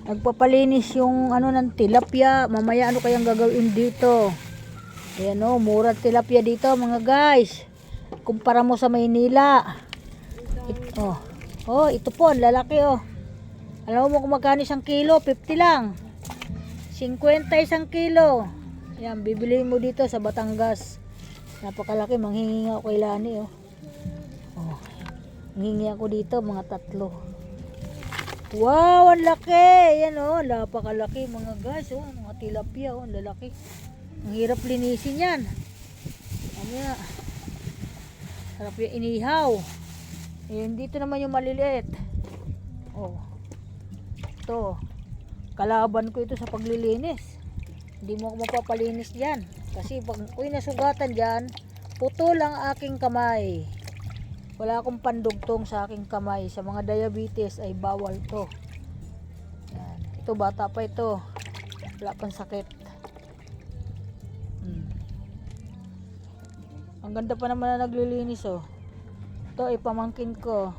Nagpapalinis yung ano ng tilapia. Mamaya ano kayang gagawin dito? Ayan o, mura tilapia dito mga guys. Kumpara mo sa Maynila. Ito po, ang lalaki oh. Alam mo kung magkano isang kilo? 50 lang. 50 isang kilo. Ayan, bibili mo dito sa Batangas. Napakalaki, manghingi ako kay Lani oh. Manghingi ako dito, mga 3. Wow, ang laki. Ayan oh, napakalaki mga guys oh. Mga tilapia oh, ang lalaki. Ang hirap linisin yan. Mamaya. Sarap yung inihaw. Ayan, dito naman yung maliliit. Oh. Ito. Kalaban ko ito sa paglilinis. Hindi mo ako mapapalinis dyan. Kasi pag ako'y nasugatan dyan, putol ang aking kamay. Wala akong pandugtong sa aking kamay. Sa mga diabetes ay bawal to. Ayan. Ito, bata pa ito. Wala pang sakit. Ang ganda pa naman na naglilinis oh. Ito ay pamangkin ko.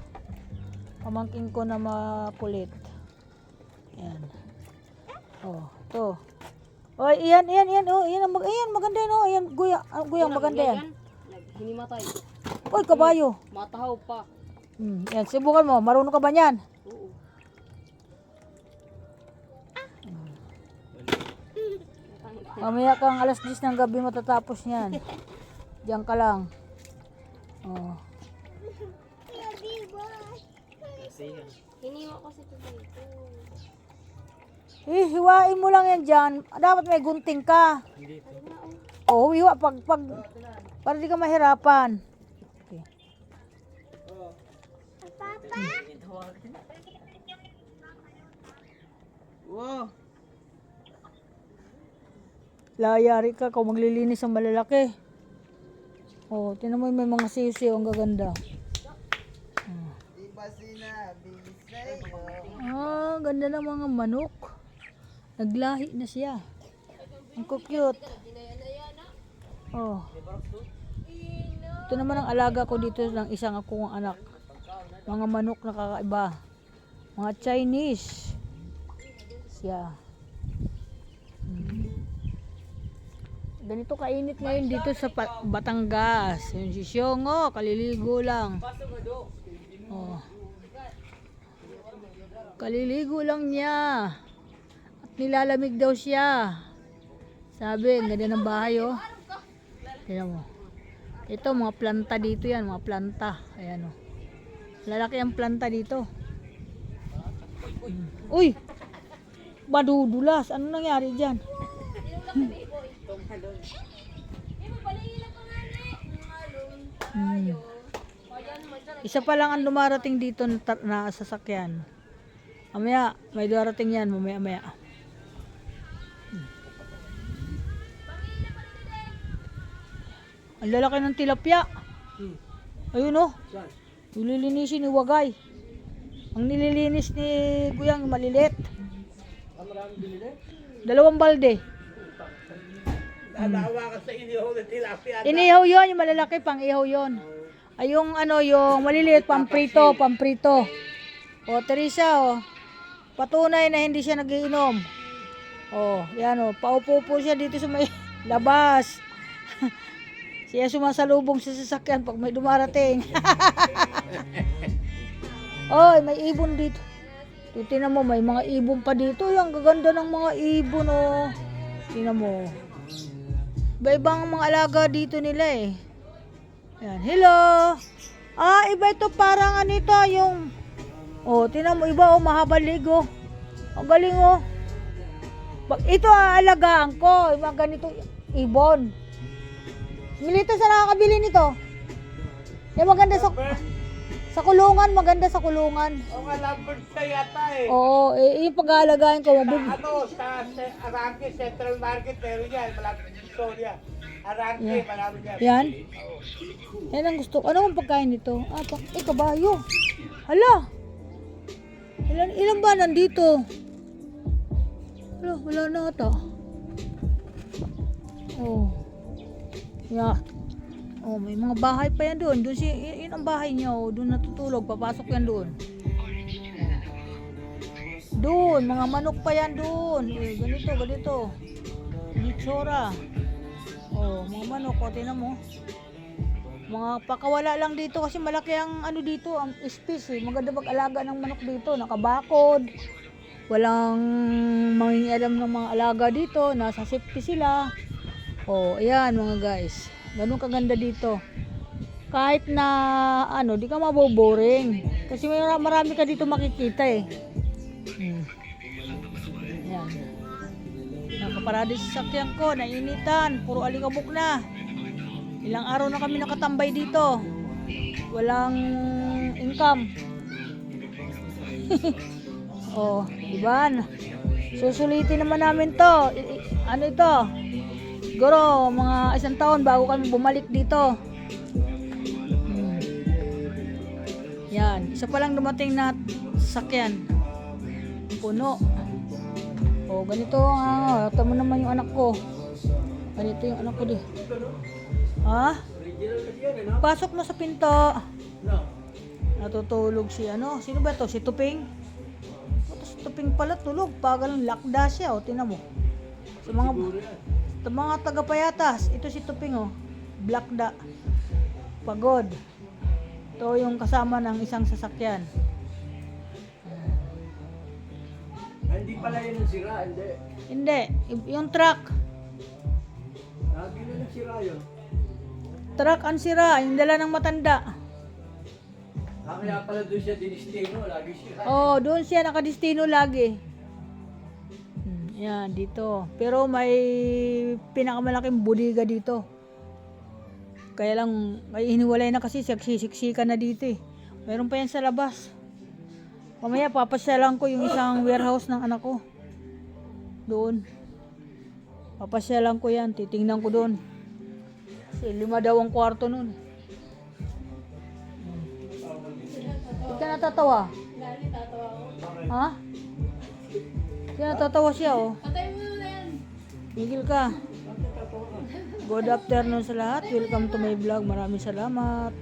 Pamangkin ko na makulit. Yan. Oh, ito. Oh, iyan. Oh, iyan maganda yan oh. Iyan, guya maganda yan. Hinimatay. Oy, kabayo. Matahaw pa. Yan, subukan mo. Marunong ka ba niyan? Oo. Mamaya kang alas 10 ng gabi matatapos niyan. Diyan ka lang. Oh. Hiniwa ko sa tubig. Hiwain mo lang yan dyan. Dapat may gunting ka. Oo, hiwa pag para di ka mahirapan. Okay. Papa? Wow. Layari ka kung maglilinis ang malalaki. Oh, tinan mo may mga siyo-siyo ang gaganda. Ganda ng mga manok. Naglahi na siya. Ang cute. Oh. Ito naman ang alaga ko dito ng isang akong anak. Mga manok na kakaiba. Mga Chinese. Siya. Ganito kainit ngayon dito sa Batangas. Yung si Siongo, kaliligo lang. Oh. Kaliligo lang niya. At nilalamig daw siya. Sabi, ang ganda ng bahay oh. Tignan mo. Ito mga planta dito yan, mga planta. Ayan oh. Lalaki ang planta dito. Uy! Madudulas. Ano nangyari dyan? Isa pa lang ang dumarating dito na sasakyan. Mamaya, may darating yan. Mamaya. Ang lalaki ng tilapia. Ayun oh. Nililinisin ni Wagay. Ang nililinis ni Guyang malilit. 2 balde. Nalawa ka sa inihaw na tilapia. Inihaw yun, yung malalaki pang ihaw yun. Ay yung ano, yung maliliit pamprito. O Teresa o. Patunay na hindi siya nagiinom. Oh, yan oh, paupo po siya dito sa may labas. Siya sumasalubong sa sasakyan pag may dumarating. Oy, may ibon dito. Tingnan mo, may mga ibon pa dito. Ang gaganda ng mga ibon oh. Tingnan mo. Iba-ibang mga alaga dito nila eh. Ayan, hello. Iba ito parang anito yung tingnan mo iba mahaba ligo. Ang galing oh. Ito aalagaan ko, yung mga ganito ibon. Milito sa nakakabili nito. Yung maganda sa kulungan, maganda sa kulungan. O nga lambert siya yata eh. Oo, yung pag-aalagaan ko. Sa Arangke Central Market, meron yan. Malapit sa Victoria. Arangke, malapit yan. Yan? Yan ang gusto ko. Ano ang pagkain nito? Kabayo. Hala. Ilan ba nandito? Wala na ata. Oh. Yeah. Oh, may mga bahay pa yan doon. Doon yun ang bahay niya. Oh. Doon natutulog. Papasok yan doon. Doon, mga manok pa yan doon. Eh, ganito. Itsura. Oh, mga manok, o, tingnan mo. Mga pakawala lang dito kasi malaki ang ano dito, ang space eh. Maganda mag-alaga ng manok dito, nakabakod. Walang mangingialam ng mga alaga dito, nasa safety sila. Oh, ayan mga guys. Ganun kaganda dito. Kahit na ano, di ka maboboring. Kasi marami ka dito makikita eh. Ayan. Nakaparada sa sakyan ko, nainitan, puro alikabok na. Ilang araw na kami nakatambay dito. Walang income. Oh, diba? Susulitin naman namin to. Ano ito? Siguro, mga 1 taon bago kami bumalik dito. Yan. Isa pa lang dumating na sakyan. Puno. Oh, ganito nga. Tama naman yung anak ko. Ganito yung anak ko di. Ha? Pasok na sa pinto. Natutulog si ano? Sino ba to? Si Tuping? Si Tuping pala tulog. Pagal lakda siya. O, tinan mo. Sa mga taga-payatas. Ito si Tuping o. Blackda. Pagod. Ito yung kasama ng isang sasakyan. Hindi pala yun ang sira, hindi. Hindi. Yung truck. Lagi na nagsira yun. Truck ang sira. Yung dala ng matanda. Kaya pala doon siya dinistino, lagi sira. Oh, doon siya nakadestino lagi. Yan, dito. Pero may pinakamalaking bodega dito. Kaya lang, may hiniwalay na kasi siksikan na dito eh. Meron pa yan sa labas. Mamaya papasyalan ko yung isang warehouse ng anak ko. Doon. Papasyalan ko yan, titingnan ko doon. Kasi 5 daw ang kwarto nun. Ba't ka natatawa? Lali, tatawa ako. Ha? Kaya natatawa siya oh. Patay mo na yan. Miguel ka. Good afternoon sa lahat. Welcome to my vlog. Maraming salamat.